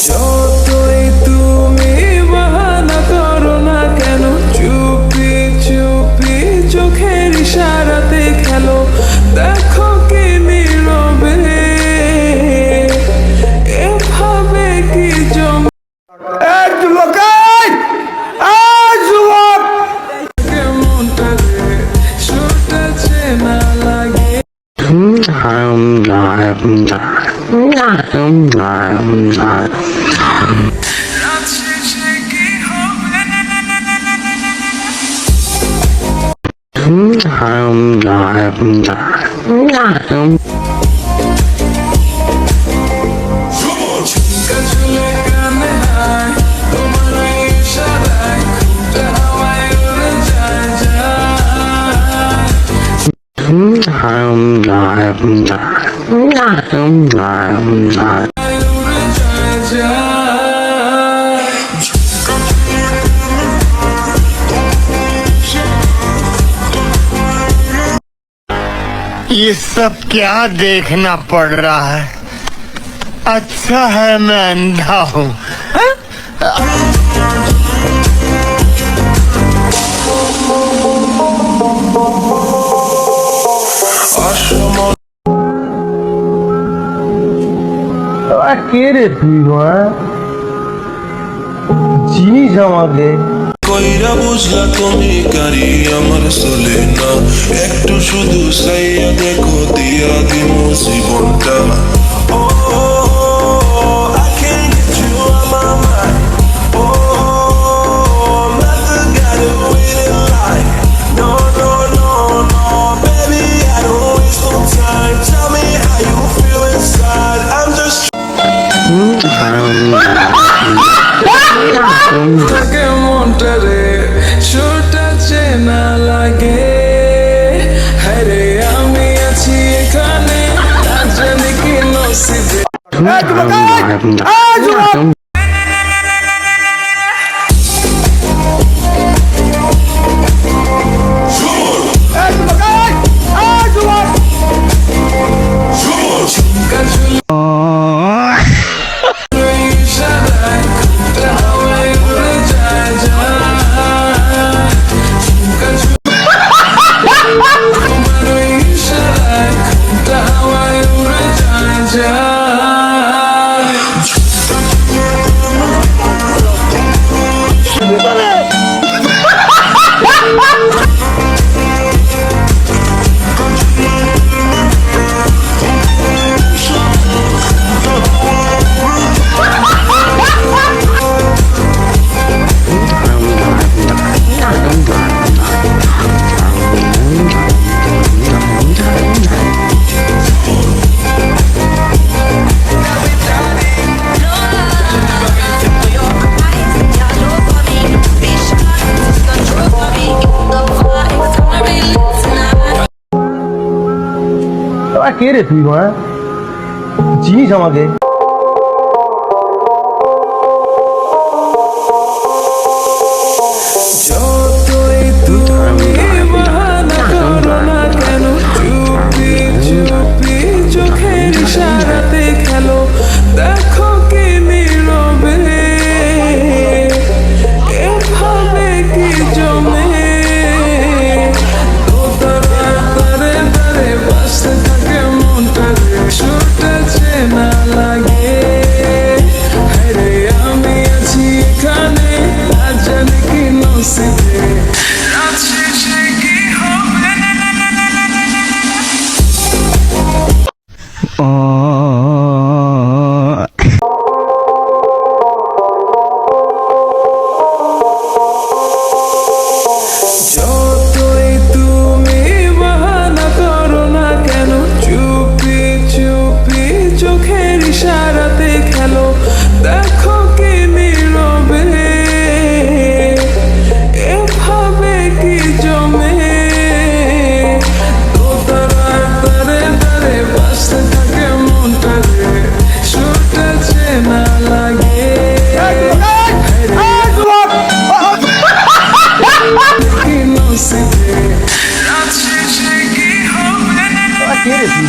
যতই তুমি বাহানা করো না কেন, চুপি চুপি চোখের ইশারাতে খেলো, দেখো কি নীরবে এভাবে কি জমে মনটা রে ছুটেছে না লাগে। রাত শেষে কি হবে? ঝুমকা ঝুলে কানে হায়, তোমার এই ইশারায় ঘুমটা হাওয়ায় উড়ে যায় যায়। উড়ে যায় যায়। ये सब क्या देखना पड़ रहा है? अच्छा है मैं अंधा हूँ। কে রে তুই চিনিস আমাকে? কইরা বুঝলা তুমি কারি আমার চলে না, একটু শুধু চাইয়া দেখো দিয়া দিমু জীবনটা। I can't get you out my mind. Nothing got it waiting like. No, no, no, no, baby, I don't waste no time. Tell me how you feel inside. I'm just থাকে মনটা রে ছুটেছে না লাগে। হ্যাঁ রে আমি আছি এখানে, না জানি কি নসিবে। ঝুমকা ঝুলে ইশারায় ঘুমটা হাওয়ায় উড়ে যায় যায়। ঝুমকা ঝুলে তোমার ওই ইশারায় ঘুমটা হাওয়ায় উড়ে যায় যায়। কে রে তুই চিনিস আমাকে? যতই তুমি বাহানা করো না কেন, চুপি চুপি চোখের ইশারাতে খেলো, দেখো কি নীরবে এভাবে কি জমে। দোতারার তারে তারে বাসতে থাকে মনটা রে ছুটেছে না লাগে। হ্যাঁ রে আমি আছি এখানে, না জানি কি নসিবে। রাত শেষে কি হবে? যতই তুমি বাহানা করো না কেন, চুপি চুপি চোখের ইশারাতে খেলো, দেখো কি নীরবে এভাবে কি জমে। দোতারার তারে তারে বাসতে থাকে মনটা রে ছুটেছে না লাগে। কি নসিবে। সিতে রাত শেষে কি হবে কে রে তুই